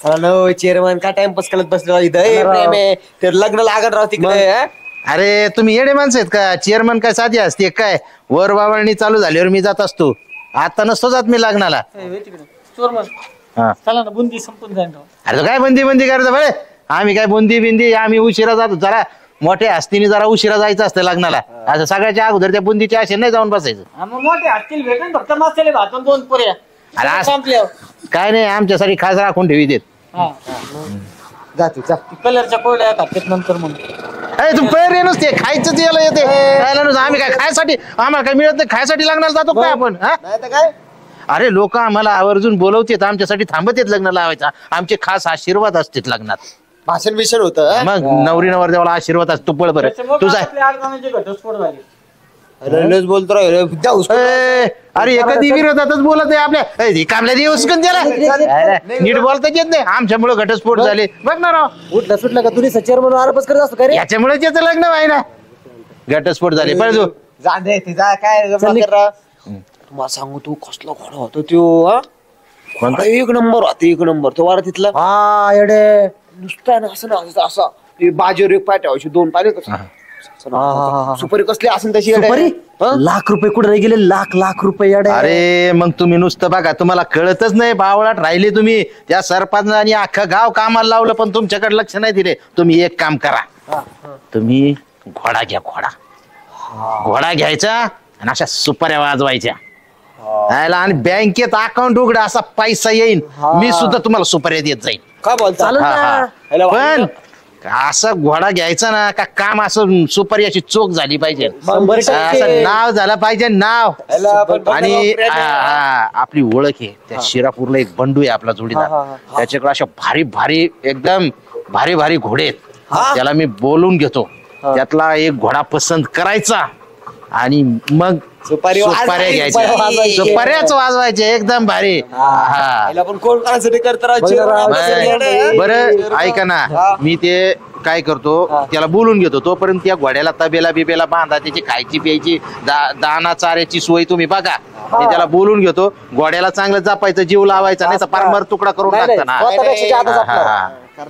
Hello chairman काय timepass करत बसलो इथं ते लग्न लागत राव तिकडे. अरे तुम्ही येडे माणसं आहेत का? चेअरमन काय साधी असते काय? वर वावळणी चालू झाल्यावर मी जात असतो. आता नसतो जात मी लग्नाला. चला ना बुंदी संपून जाईल. अरे काय बंदी बंदी करायचं बरे? आम्ही काय बुंदी बिंदी आम्ही उशिरा जातो. जरा मोठ्या हस्तीने जरा उशिरा जायचं असतं लग्नाला. असं सगळ्याच्या अगोदर त्या बुंदीच्या आशे नाही जाऊन बसायचं. मोठे हत्तीला भेटेल फक्त मसाले भात 2 पुऱ्या. काय नाही आमच्यासाठी खास राखून ठेवी देत. कलरच्या कोरड्या खात्यात नंतर म्हणून तू पैर नसते खायचं याला येते. आम्ही काय खायसाठी आम्हाला काय मिळत नाही खायसाठी लग्नाला जातो काय आपण? काय अरे लोक आम्हाला आवर्जून बोलवतात आमच्यासाठी थांबत येत लग्न लावायचा. आमचे खास आशीर्वाद असतात लग्नात. भाषण बिषण होतं मग नवरी नवरदेवाला आशीर्वाद असतो. पळ बरं तुझा घटस्फोट झाले. बोलतो अरे कधी विरोधातच बोलत आहे आपल्या कामल्या दिवस नीट बोलताच येत नाही. आमच्यामुळे घटस्फोट झाले बघ ना राव. उठला सुटला का तुम्ही चेअरमन आरोपच करत असतो का रे? याच्यामुळेच याचं लग्न व्हाय ना. घटस्फोट झाले पळजो काय तुम्हाला सांगू तू कसला घोडा होतो तो. एक नंबर होता एक नंबर तो वारा तिथला. हा येडे नुसता ना असं ना असा बाजीवर एक पाय ठेवायची 2 पाय सुपारी कसली असेल तशी. लाख रुपये कुठे गेले? लाख रुपये. अरे मग तुम्ही नुसतं बघा तुम्हाला कळतच नाही. बावळाट राहिले तुम्ही. त्या सरपंचाने अख्खं गाव कामाला लावलं पण तुमच्याकडे लक्ष नाही दिले. तुम्ही एक काम करा. तुम्ही घोडा घ्या. घोडा घ्यायचा आणि अशा सुपाऱ्या वाजवायच्या आणि बँकेत अकाउंट उघडा असा पैसा येईल. मी सुद्धा तुम्हाला सुपाऱ्या देत जाईल. काय बोलतो पण असं घोडा घ्यायचा ना का काम असं सुपारी अशी चोख झाली पाहिजे. असं नाव झालं पाहिजे नाव. आणि आपली ओळख आहे. त्या शिरापूरला एक बंडू आहे आपला जोडीदार. त्याच्याकडे अशा भारी भारी एकदम भारी भारी घोडे आहेत. त्याला मी बोलून घेतो. त्यातला एक घोडा पसंत करायचा आणि मग सुपाऱ्या घ्यायच्या. सुपाऱ्याच वाजवायचे एकदम भारी. बरं ऐका ना मी ते काय करतो त्याला बोलून घेतो. तोपर्यंत त्या घोड्याला तबेला बिबेला बांधा. त्याची खायची प्यायची दाना चाऱ्याची सोय तुम्ही बघा. ते त्याला बोलून घेतो. घोड्याला चांगलं जपायचं जीव लावायचा नाही तर पारमर तुकडा करून टाकताना.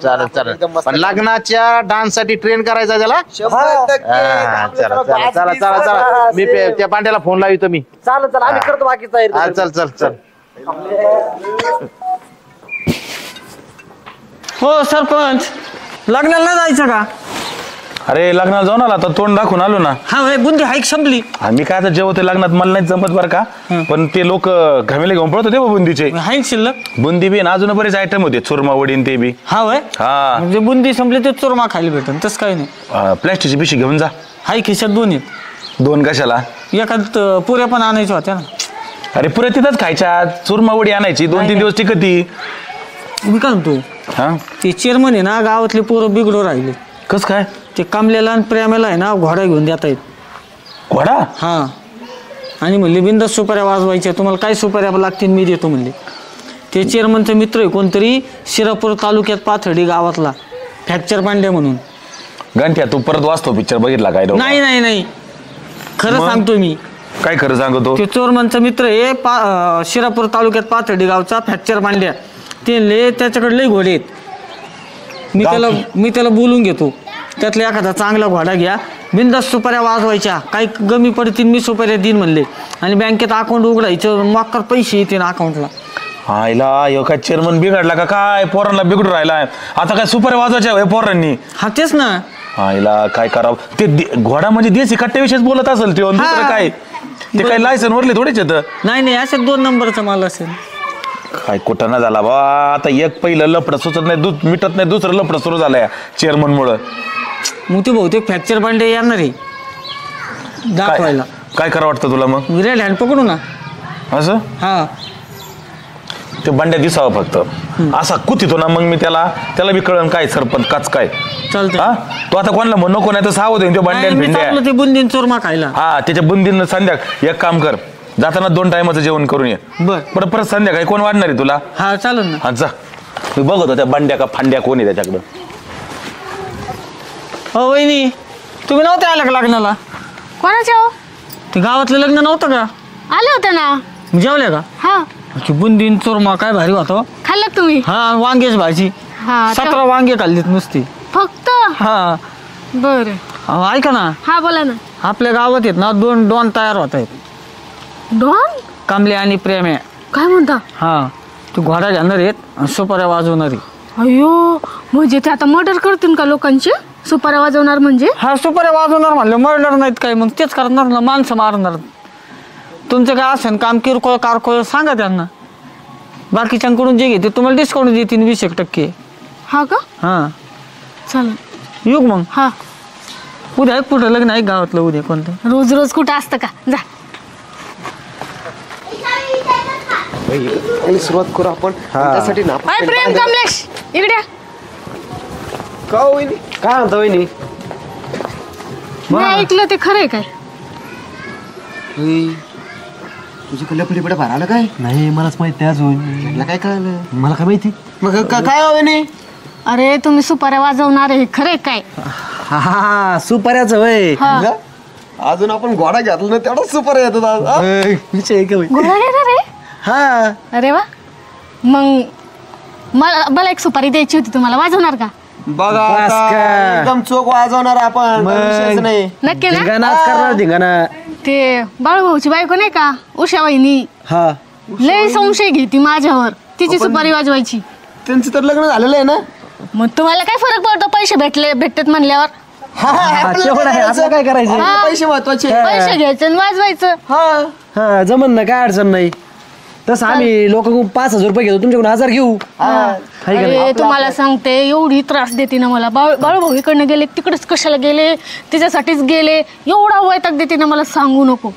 चालेल पण लग्नाच्या डान्स साठी ट्रेन करायचा त्याला. चला मी त्या पांड्याला फोन लावितो मी. चालेल आम्ही करतो बाकी तयारी. चल हो सरपंच लग्नाला जायचं का? अरे लग्नाला जाऊन आला आता तोंड दाखवून आलो ना. हा बुंदी हाईक संपली. मी काय आता जेवते लग्नात मला नाही जमत बरं का. पण ते लोक घामेले घेऊन पळत होते बुंदीचे. हाईक शिल्लक बुंदी बी अजून बरेच आयटम होते. चुरमा वडीन ते बी. हा म्हणजे बुंदी संपली ते चुरमा खायला भेटन तस काही नाही. प्लॅस्टिकची पिशी घेऊन जा. हाय खिशात 2 आहेत. 2 कशाला? एखाद पुऱ्या पण आणायच्या होत्या ना. अरे पुऱ्या तिथंच खायच्या. चुरमा वडी आणायची 2-3 दिवस टिकती. मी काय म्हणतो ते चेअरमन आहे ना गावातले पोरं बिघडो राहिले. कस काय? ते कमलेला आणि प्रेमाला आहे ना घोडा घेऊन देता येत. घोडा? हा आणि म्हणले बिंदास सुपाऱ्या वाजवायच्या. तुम्हाला काय सुपाऱ्या लागतील मी देतो म्हणले. ते चेअरमनचा मित्र आहे कोणतरी शिरापूर तालुक्यात पाथर्डी गावातला फ्रॅक्चर पांड्या म्हणून. गंठ्या तू परत वाचतो पिक्चर बघितला काय? नाही खरं सांगतो मी. काय खरं सांगतो? ते चोरमनचा मित्र आहे शिरापूर तालुक्यात पाथर्डी गावचा फ्रॅक्चर पांड्या. ते त्याच्याकडे लई घोडे आहेत. मी त्याला बोलून घेतो. त्यातला एखादा चांगला घोडा घ्या. बिंदास सुपाऱ्या वाजवायच्या. काही कमी पडतील मी सुपाऱ्या देईन म्हणले. आणि बँकेत अकाउंट उघडायचं मग पैसे येतील अकाउंटला. आईला काय चेअरमन बिघडला का काय? पोरांना बिघडून राहिलाय आता. काय सुपाऱ्या वाजवायच्या पोरांनी? हा तेच ना. आईला काय करावं. ते घोडा म्हणजे देशी कट्ट्याविषयीच बोलत असेल ते. दुसरं काय ते काही लायसन वरले थोडेच येत. नाही असे 2 नंबरचा माल असेल. काय कुठं ना झाला बा. आता एक पहिलं लपड सुचत नाही दूध मिटत नाही. दुसरं लपड सुरू झालंय चेअरमन मुळे. मग ते बहुतेक फ्रॅक्चर पांडे येणार आहे दाखवायला. काय करा वाटतं तुला? मग रेड हँड पकडू ना असं. हा ते बंड्या दिसावं फक्त असा कुथितो ना. मग मी त्याला बी कळण काय सरपंच काच काय चालतं. तो आता कोणाला म्हणू नको नाही तर सावध होईल. बंड्या भिंड्या ते बुंदीन चोरमा खायला. हा त्याच्या बुंदीन संध्याकाळ एक काम कर जाताना 2 टायमाचं जेवण करून ये. बरं परत संध्याकाळी कोण वाढणार आहे तुला? हा चालेल ना. हा जा. मी बघतो त्या बंड्या का फांड्या कोण आहे त्याच्याकडं. हो वहिनी तुम्ही नव्हते आला का लग्नाला? कोणाच्या? ते गावातलं लग्न नव्हतं का? आले होते ना. जेवल्या का? हा बुंदीन चोरमा काय भारी होतो. खाल्लं तुम्ही? हा वांग्याची भाजी हा 17 वांगे खाल्लीत नुसती. फक्त हा बरं. ऐका ना, हा बोला ना. आपल्या गावात आहेत ना दोन तयार होत आहेत, डॉन? कांबळे आणि प्रेमे. काय म्हणता? हा तू घोडा घेणार आहेत आणि सुपाऱ्या वाजवणारी. अयो, म्हणजे ते आता मर्डर करतील का लोकांचे? सुपाऱ्या वाजवणार म्हणजे? हा सुपाऱ्या वाजवणार म्हणलं मर्डर नाहीत काय, मग तेच करणार ना, माणसं मारणार. तुमचं काय असेल काम किरकोळ कारकोळ सांगा त्यांना, बाकीच्यांकडून जे घेते तुम्हाला डिस्काउंट देतील 20%. हा का? हा चालेल. येऊ मग. हा. उद्या एक कुठं लग्न आहे गावातलं, उद्या कोणतं? रोज रोज कुठं असतं का? जा. सुरुवात करू आपण त्यासाठी ना. अय प्रेम, कमलेश इकडे या. का वहिनी? काय म्हणता वहिनी? मी ऐकलं ते खरंय काय? तुझं कल्ल्या पलीकडे बाहेर आलं काय? नाही मलाच माहिती अजून. यांना काय कळलं? मला काय माहिती. मग काय हो वहिनी? अरे तुम्ही सुपाऱ्या वाजवणार आहे खरंय काय? हा सुपाऱ्याचं वय. हा. अजून आपण घोडा घेतला ना तेवढा सुपर येतो आज, हा? विषय का घोडा घेणार आहे? हा अरे वा. मग मला एक सुपारी द्यायची होती, तुम्हाला वाजवणार का? बघा बस आता का? एकदम चोख वाजवणार आपण, काही विषयच नाही. नक्की ना? धिंगाणाच करणार धिंगाणा. ते बाळूभाऊची बायको नाही का, उषा वहिनी, हा लय संशय घेती माझ्यावर, तिची सुपारी वाजवायची. त्यांचं तर लग्न झालेलं आहे ना. मग तुम्हाला काय फरक पडतो पैसे भेटतात म्हणल्यावर? तेवढं आहे, असं काय करायचं. हा. पैसे महत्वाचे. पैसे घ्यायचे आणि वाजवायचं. हा जमन ना, काय अडचण नाही. तसं आम्ही लोकांकडून 5,000 रुपये घेतो, तुमच्याकडून 1,000 घेऊ. हाय का नाही? अरे तुम्हाला सांगते, एवढी त्रास देते ना मला. बाळूभाऊ इकडनं गेले, तिकडेच कशाला गेले, तिच्यासाठीच गेले, एवढा वैताग देते ना मला, सांगू नको.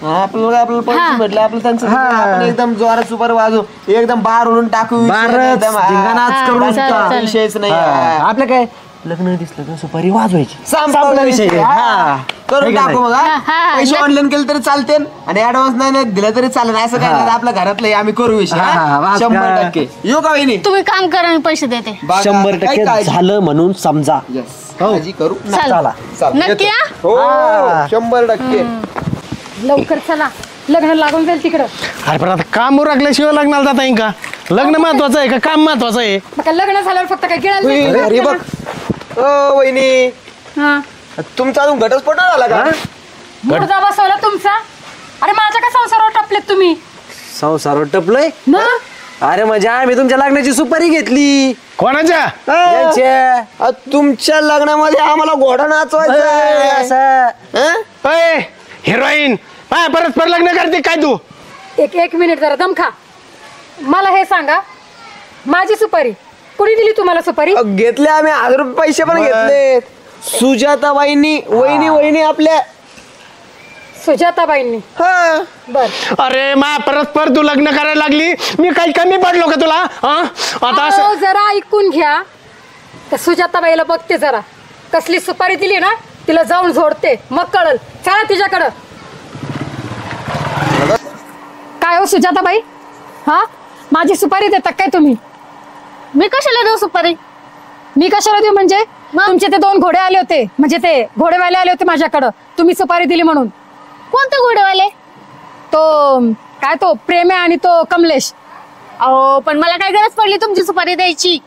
आपल्याला पैसे भेटले, आपलं त्यांचं आपण एकदम जोरात सुपर वाजू, एकदम बार उडून टाकू, बारच एकदम, धिंगाणाच करू चालेल, नुसता. चालेल. विषयच नाही. आपलं काय लग्न दिसलं तर सुपारी वाजवायची. संपला विषय. हा. करून है का टाकू मग, हा, हा. पैसे ऑनलाईन केले तरी चालते आणि ऍडव्हान्स नाही दिलं तरी चालेल. असं काय नाही, आपल्या घरातलं आम्ही करू विषय, हा, हा? वाच 100% येऊ का वहिनी? तुम्ही काम करा आणि पैसे देते. बघा, 100% काय काळजी? झालं म्हणून समजा. Yes. काळजी करू चल. चला. चालेल, नक्की येतो. या? हो हा. 100%. लवकर चला, लग्न लागून जाईल तिकडं. अरे पण आता काम उरकल्याशिवाय लग्नाला जाता येईल का? लग्न महत्वाचं आहे का काम महत्वाचं आहे? मग काय लग्न झाल्यावर फक्त काय गिळायला जायचं का अरे बघ, आपल्याला? वहिनी हा. तुमचा अजून घटस्फोट नाही झाला का? मुर्दा बसवला तुमचा. अरे माझ्या काय संसारावर टपलेत तुम्ही? संसार टपलंय. मग अरे म्हणजे आम्ही तुमच्या लग्नाची सुपारी घेतली. कोणाच्या? यांच्या. तुमच्या लग्नामध्ये आम्हाला घोडा नाचवायचा आहे. असं. हं? हिरोईन परस्पर लग्न करते काय तू? एक मिनिट जरा दम खा. मला हे सांगा, माझी सुपारी कुणी दिली तुम्हाला सुपारी? घेतले आम्ही 1,000 रुपये पैसे पण घेतले. सुजाता वहिनी आपल्या. सुजाताबाईंनी. हा. बर. अरे परस्पर तू लग्न करायला लागली, मी काही कमी पडलो का तुला? आता असं अहो, जरा ऐकून घ्या. त्या सुजाताबाईला बघते जरा, कसली सुपारी दिली ना, तिला जाऊन झोडते, मग कळल. चला तिच्याकडं. काय हो सुजाताबाई, हा माझी सुपारी देता काय तुम्ही? मी कशाला देऊ सुपारी? मी कशाला देऊ म्हणजे? तुमचे ते 2 घोडे आले होते, म्हणजे ते घोडेवाले आले होते माझ्याकडं, तुम्ही सुपारी दिली म्हणून. कोणते घोडेवाले? तो प्रेमे आणि तो कमलेश. अहो पण मला काय गरज पडली तुमची सुपारी द्यायची?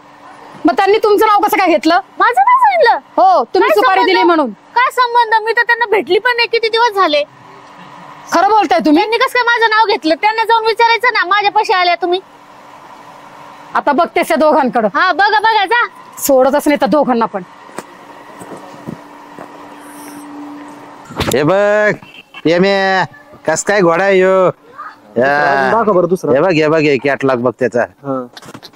मग त्यांनी तुमचं नाव कसं काय घेतलं? माझं नाव सांगितलं? हो, तुम्ही काय सुपारी संबंध? दिली म्हणून. काय संबंध? मी तर त्यांना भेटली पण नाही, किती दिवस झाले. खरं बोलताय तुम्ही? त्यांनी कसं काय माझं नाव घेतलं? त्यांना जाऊन विचारायचं ना, माझ्या पैसे आल्या तुम्ही. आता बघतेस त्या दोघांकडं. हा बघा जा. सोडतच नाही त्या दोघांना पण. हे बघ प्रेमे, कस काय घोडा आहे ह्यो? दाखव बरं दुसरा. हे बघ हे कॅटलॉग बघ त्याचा.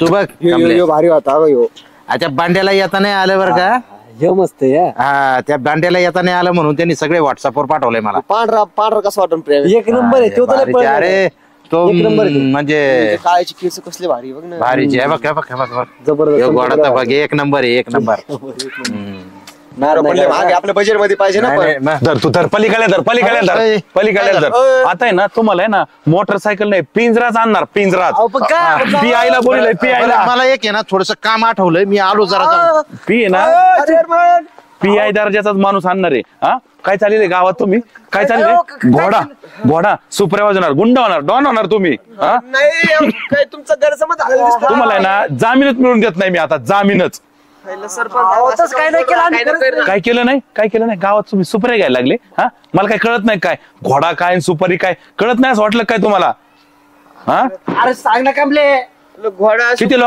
तू बघ यो भारी होता हो. अच्छा बांड्याला येता नाही आलं बरं का? हे मस्त आहे. हा त्या बांड्याला येता नाही आलं म्हणून त्यांनी सगळे व्हॉट्सअपवर पाठवलंय मला. पांढरा कसं वाटून प्रेम? एक नंबर आहे. तो तर लय पळला. अरे तो एक नंबर आहे तो. म्हणजे काळाची केस कसले भारी बघ ना. भारीचे. हे बघ बघ जबरदस्त. ह्यो घोडा तर बघ एक नंबर आहे, एक नंबर. मागे आपल्या बजेट मध्ये पाहिजे ना. नाही, नाही, धर तू धर पलीकडे धर तुम्हाला आहे ना मोटरसायकल नाही पिंजराच आणणार, पिंजराच. पी आयला बोलले, पी आयला. मला एक आहे ना थोडस काम आठवलंय, मी आलो जरा जाऊन. पी आहे ना PI दर्जाचाच माणूस आणणार आहे. हा काय चालले गावात तुम्ही? काय चालले? घोडा सुपऱ्या वाजवणार, गुंड होणार, डॉन होणार तुम्ही. नाही काय तुमचा गैरसमज झालेला दिसतो. तुम्हाला आहे ना जामीनच मिळून देत नाही मी आता, जामीनच. सरपंच काय नाही केलं आम्ही खरंच. काय केलं नाही गावात तुम्ही सुपारी घ्यायला लागले. हा मला काय कळत नाही काय घोडा काय आणि सुपारी काय कळत नाही असं वाटलं काय तुम्हाला? हा अरे सांग ना कमले. घोडा किती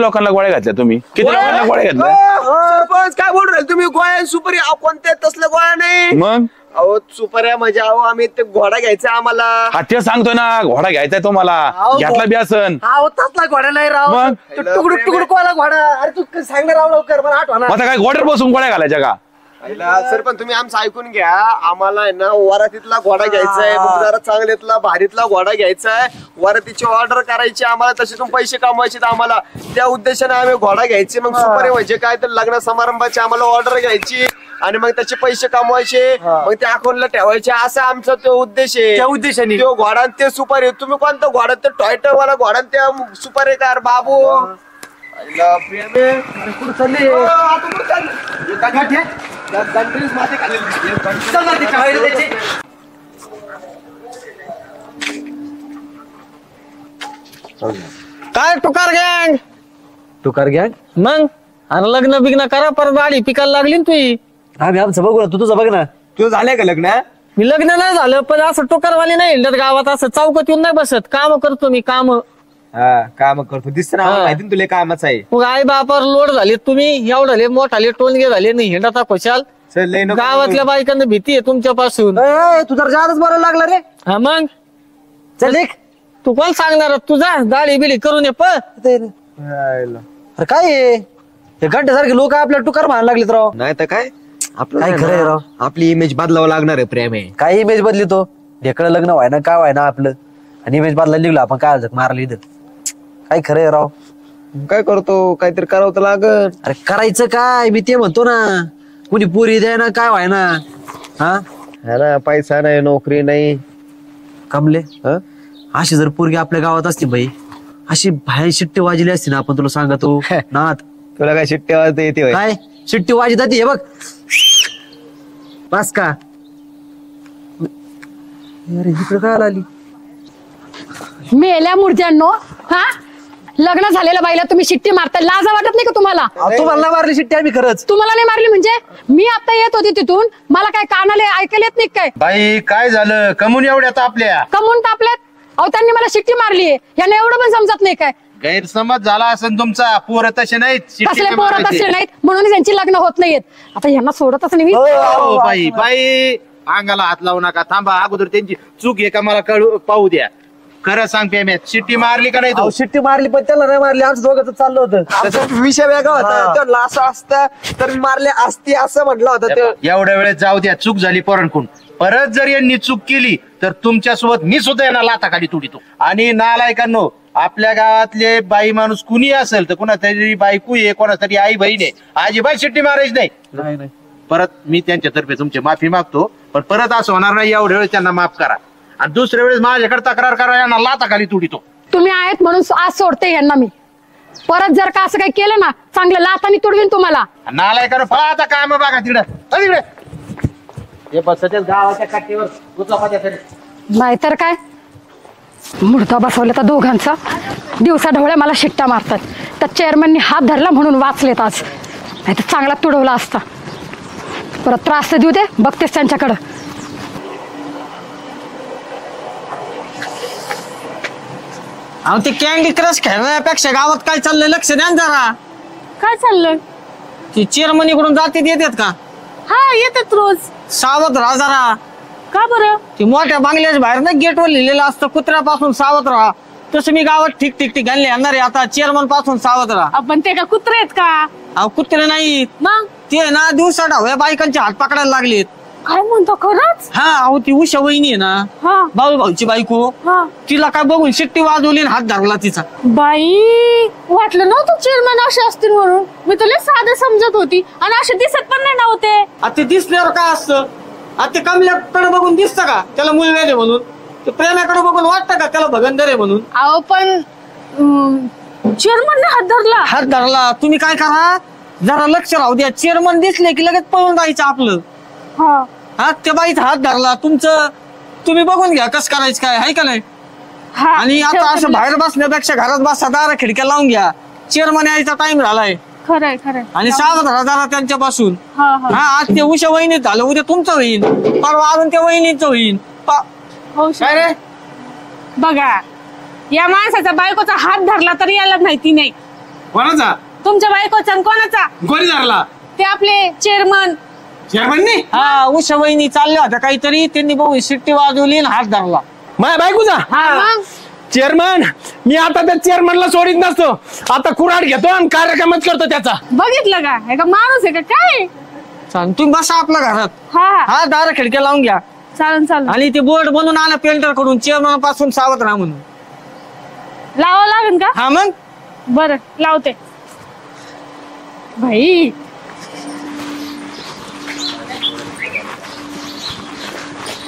लोकांना गोळ्या घातल्या तुम्ही? किती लोकांना गोळ्या घातल्या? सरपंच काय बोलू राहिले तुम्ही? गोळ्या सुपारी कोणत्या तसल्या गोळ्या नाही. मग अहो सुपाऱ्या म्हणजे अहो आम्ही ते घोडा घ्यायचा आम्हाला. हा ते सांगतोय ना घोडा घ्यायचाय तुम्हाला. घेतला ब्यासन हा तसला घोडा नाही राव. मग? तुकडू तुकडू कोला घोडा. अरे तू सांग ना राव लवकर मला आठवण. आता काय घोड्यावर बसून गोळ्या घालायच्या का? सरपंच तुम्ही आमचं ऐकून घ्या. आम्हाला आहे ना वरातीतला घोडा घ्यायचाय, जरा चांगल्यातला भारीतला घोडा घ्यायचाय. वरातीची ऑर्डर करायची आम्हाला, तशातून पैसे कमवायचे आम्हाला. त्या उद्देशाने आम्ही घोडा घ्यायचे. मग सुपारी म्हणजे काय तर लग्न समारंभाची आम्हाला ऑर्डर घ्यायची आणि मग त्याचे पैसे कमवायचे, मग ते अकाउंटला ठेवायचे. असा आमचा तो उद्देश आहे. त्या उद्देशाने तो घोडा आणि ते सुपारी. तुम्ही कोणता घोडा? ते टॉयटर वाला घोडा आणि त्या सुपारी कार बाबू. काय टुकार गँग? टुकार गँग. मग अरे लग्न बिग्न करा, परत गाडी पिकायला लागली ना तुझी. आम्ही आमचं बघू ना, तू तुझं बघ ना. तुझं झालंय का लग्न? मी लग्न नाही झालं पण असं टोकरवाले नाही हिंडत गावात, असं चौकात येऊन नाही बसत. काम करतो मी, काम. काम करतो दिसत ना माहिती ना तुला कामाच आहे. मग आई बापावर लोड झाले तुम्ही, एवढाले मोठाले टोलगे झाले नाही हिंडता खुशाल. गावातल्या बायकांना भीती आहे तुमच्यापासून. तू तर जादच बोलायला लागला रे. हा मग चल एक. तू कोण सांगणार? तुझा दाढी बिडी करून ये पण. अरे काय आहे? हे घंट्यासारखे लोक आपल्याला टुकार म्हणायला लागलेत राव. नाही तर काय आपलं काय खरंय राव. आपली इमेज बदलावं लागणार आहे. प्रेम आहे काय इमेज बदली तो ढेकळं लग्न व्हाय ना काय व्हाय ना आपलं, आणि इमेज बदलायला निघलो आपण. काय मारली इथं काय खरंय राव. काय करतो? काहीतरी करावं तर लागल. अरे करायचं काय? मी ते म्हणतो ना, कुणी पुरी द्याय ना काय व्हाय ना. हा ना पैसा नाही, नोकरी नाही. कमले अशी जर पोरगी आपल्या गावात असती बाई, अशी बाहेर शिट्टी वाजली असती ना, आपण तुला सांगतो नाथ. तुला काय शिट्टी वाजता येते? काय शिट्टी वाजत हे बघ बस का. अरे इकडे काय आली? मेल्या मूर्त्यांनो. हा लग्न झालेल्या बाईला तुम्ही शिट्टी मारता, लाजा वाटत नाही का तुम्हाला? तुम्हाला मारली शिट्टी आम्ही खरंच. तुम्हाला नाही मारली म्हणजे? मी आता येत होती तिथून, मला काय कानाले ऐकायला येत नाही काय? बाई काय झालं? कमून एवढ्यात आपल्या कमून तापल्यात? अहो त्यांनी मला शिट्टी मारली, यांना एवढं पण समजत नाही काय? गैरसमज झाला असेल तुमचा. पोरं तसे नाहीत, कसले पोरं तसले नाहीत, म्हणून यांची लग्न होत नाहीत. आता यांना सोडतच नाही मी. बाई बाई अंगाला हात लावू नका. थांबा, अगोदर त्यांची चूक आहे का मला कळू पाहू द्या. खरं सांग प्रेम्या, शिट्टी मारली का नाही तू? शिट्टी मारली पण त्याला नाही मारली. आमचं दोघं चाललं होतं. विषय वेगळा होता. तो लासा असता तर मारले असती असं म्हटलं होतं ते. एवढ्या वेळेस जाऊ द्या, चूक झाली पोरांकडून. परत जर यांनी चूक केली तर तुमच्यासोबत मी सुद्धा यांना लाथाखाली तुडितो. आणि नालायकांनो, आपल्या गावातले बाई माणूस कुणी असेल तर कोणातरी बायको आहे, कोणातरी आई बहीण आहे, अजिबात शिट्टी मारायची नाही. परत मी त्यांच्यातर्फे तुमची माफी मागतो, पण परत असं होणार नाही. एवढ्या वेळेस त्यांना माफ करा आणि दुसऱ्या वेळेस माझ्याकडे तक्रार करा, यांना लाथाखाली तुडितो. तुम्ही आहेत म्हणून आज सोडते यांना मी. परत जर का असं काही केलं ना, चांगलं लातानी तुडवीन तुम्हाला. नालायकांनो, फळा आता काम बघा तिकडे. गावाच्या काठीवर नाहीतर काय, मुर्दा बसवलं तर दोघांचा. दिवसा ढवळ्या मला शिट्ट्या मारतात. त्या चेअरमननी हात धरला म्हणून वाचलेत आज, नाही तर चांगला तुडवला असता. परत त्रास तर देऊ दे, बघतेस त्यांच्याकडं. अहो ते कॅन्डी क्रश खेळण्यापेक्षा गावात काय चाललंय लक्ष द्या ना जरा. काय चाललंय? ती चेअरमन इकडून जातीत येतात का? हा येतात रोज. सावध राहा जरा. का बरं? ती मोठ्या बांगल्याच्या बाहेर ना गेटवर लिहिलेलं असतं, कुत्र्यापासून सावध राहा. तसं मी गावात ठीक घालले आणणार आहे. आता चेअरमन पासून सावध राहा. आपण ते का कुत्रे आहेत का? अहो कुत्रे नाहीत, मग ते ना दिवसा ढवळ्या बायकांचे हात पकडायला लागलेत. काय म्हणतो खरंच? हा अहो ती उषा वहिनी आहे ना, हा बाळू भाऊची बायको, हा. तिला काय बघून शिट्टी वाजवली आणि हात धरला तिचा. बाई, वाटलं नव्हतं चेअरमॅन असे असतील म्हणून. मी तुला साधं समजत होती आणि असे दिसत पण नाही नव्हते. आता ते दिसल्यावर काय असतं? आता ते कमल्याकडे बघून दिसतं का त्याला मुलगा आहे म्हणून? ते प्रेमाकडे बघून वाटतं का त्याला भगंदर आहे म्हणून? अहो पण चेअरमॅनने हात धरला. हात धरला. तुम्ही काय करा, जरा लक्ष राहू द्या. चेअरमन दिसले की लगेच पळून जायचं आपलं. हा हा त्या बाईचा हात धरला तुमचं, तुम्ही बघून घ्या कसं करायचं काय आहे का नाही. हा आणि आता असं बाहेर बसण्यापेक्षा घरात बसा, दारा खिडक्या लावून घ्या. चेअरमन यायचा टाइम झालाय खरंय खरंय. आणि सावध राहा जरा त्यांच्यापासून. हा हा हा आज ते उषा वहिनीत झालं, उद्या तुमचं होईल, परवा अजून त्या वहिनीचं होईल. हो काय रे बघा, या माणसाचा बायकोचा हात धरला तरी याला माहिती नाही. कोणाचा? तुमच्या बायकोचा आणि कोणाचा? कोणी धरला? ते आपले चेअरमन. चेअरमननी? हा उषा वहिनी चालल्या होत्या काहीतरी, त्यांनी बघून शिट्टी वाजवली आणि हात धरला. माझ्या बायकोचा? मग चेअरमन, मी आता त्या चेअरमनला सोडित नसतो. आता कुऱ्हाड घेतो आणि कार्यक्रमच करतो त्याचा. बघितलं का, हे का माणूस आहे का काय? चाल तुम्ही बसा आपल्या घरात. हा हा हा दारा खिडक्या लावून घ्या. चालन चालन. आणि ते बोर्ड बनवून आला पेंटर कडून, चेअरमन पासून सावध राहा म्हणून. लावावं लागेल का? हा मग बरं लावते. भाई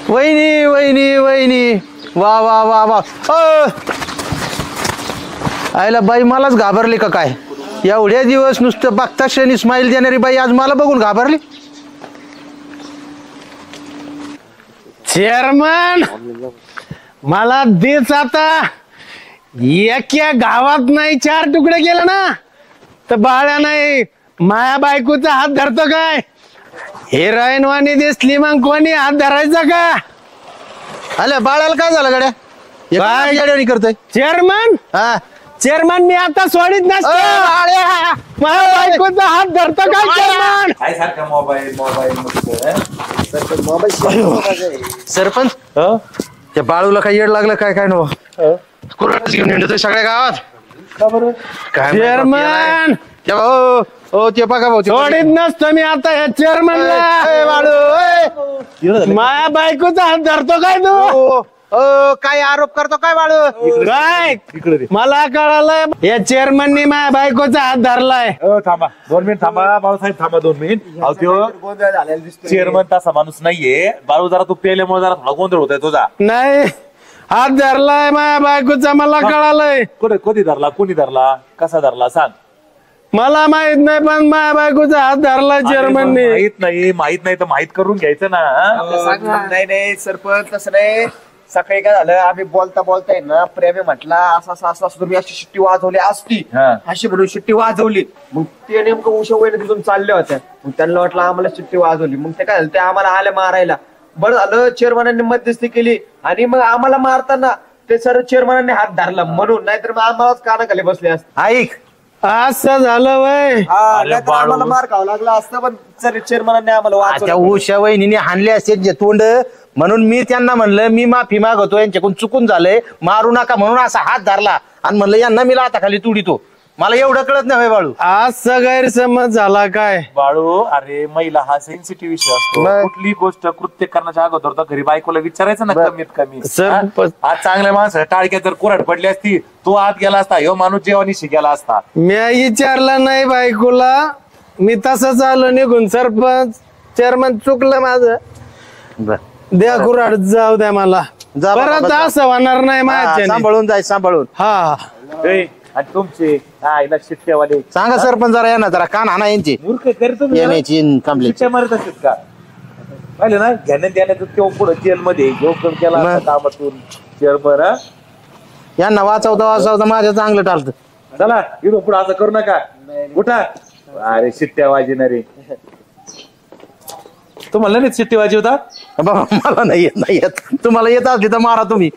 वहिनी वहिनी वहिनी, वा वा वा वा. आईला बाई मलाच घाबरली का काय? एवढ्या दिवस नुसतं बघता क्षणी स्माईल देणारी बाई आज मला बघून घाबरली. चेअरमन, मला देच आता एका गावात नाही 4 तुकडे केलं ना तर बाळ्या नाही माया बायकोचा हात धरतो काय? हिरोईनवाणी दिसली मग कोणी हात धरायचा का? अरे बाळाला काय झालं गाड्या? काय गाड्याने करतोय चेअरमन? हा चेअरमन मी आता सोडित नसतो. माझ्या बायकोचा हात धरतो काय चेअरमन? काय सारखा मोबाईल सरपंच, त्या बाळूला काय येड लागलं काय? काय नो कुऱ्हाडच घेऊन येतोय सगळ्या गावात. काय चेअरमन ते बघा भाऊ, सोडित नसतो मी आता ह्या चेअरमनला. बाळू माया बायकोचा हात धरतो काय तू? काय आरोप करतो काय बाळू? काय मला कळालंय या चेअरमननी माझ्या बायकोचा हात धरलाय. थांबा 2 मिनिट थांबा बाळूसाहेब, थांबा 2 मिनिट. चेअरमन तसा माणूस नाहीये. बाळू जरा तू पेल्यामुळे जरा थोडा गोंधळ होतोय तुझा. नाही, हात धरलाय माझ्या बायकोचा, मला कळालंय. कधी धरला, कोणी धरला, कसा धरला सांग. मला माहित नाही पण माझ्या बायकोचा हात धरलाय चेअरमननी. माहित नाही तर माहित करून घ्यायचं ना. नाही नाही सरपंच, तसं नाही. सकाळी काय झालं, आम्ही बोलता बोलताय ना प्रेमी म्हटला असं असं असं असं तुम्ही अशी शिट्टी वाजवली असती, अशी म्हणून शिट्टी वाजवली. मग ते नेमकं उषा वहिनी तिथून चालल्या होत्या. मग त्यांना वाटलं आम्हाला शिट्टी वाजवली. मग ते काय झालं, ते आम्हाला आले मारायला. बरं झालं चेअरमनांनी मध्यस्थी केली आणि मग आम्हाला मारताना ते सर चेअरमनांनी हात धरला म्हणून, नाहीतर मग आम्हालाच कानाखाली बसले असते. ऐक, असं झालं वय. नाहीतर आम्हाला मार खावं लागला असतं, पण सर चेअरमनांनी आम्हाला त्या वाचवलं. उषा वहिनीने हाणले असते जे तोंड, म्हणून मी त्यांना म्हणलं मी माफी मागवतो, यांच्याकडून चुकून झालंय, मारू नका म्हणून असा हात धरला आणि म्हणलं यांना मी हाताखाली तुडितो. मला एवढं कळत नाही बाळू. असा गैरसमज झाला काय? बाळू, अरे महिला हा सेन्सिटिव्ह विषय असतो. कुठली गोष्ट कृत्य करण्याच्या अगोदर तर घरी बायकोला विचारायचं ना कमीत कमी. आज चांगल्या माणसं टाळक्या जर कुऱ्हाड पडली असती, तो आत गेला असता, ह्यो माणूस जेवणी गेला असता. मी विचारलं नाही बायकोला, मी तसंच आलो निघून. सरपंच चेअरमन चुकलं माझं, द्या कुऱ्हाड जाऊ द्या मला. परत असं होणार नाही माझ्या. सांभाळून जाय, सांभाळून. हा आणि तुमचे आईला शिट्ट्यावाले सांगा सरपंच जरा यांना जरा कान हाना यांची मूर्ख करतो येण्याची कंप्लेंट. शिट्ट्या मारत असतात का? पाहिलं ना, घेण्यात देण्याचं तेव्हा पुढे जेलमध्ये घेऊन केला कामातून चेअरमन. यांना वाचवता माझ्या चांगलं टाळतं. चला इथून पुढे असं करू नका. उठा. अरे शिट्ट्या वाजणारे, तुम्हाला नाही शिट्टी वाजवता? बाबा मला नाही येत, नाही येत. तुम्हाला येत असली तर मारा तुम्ही.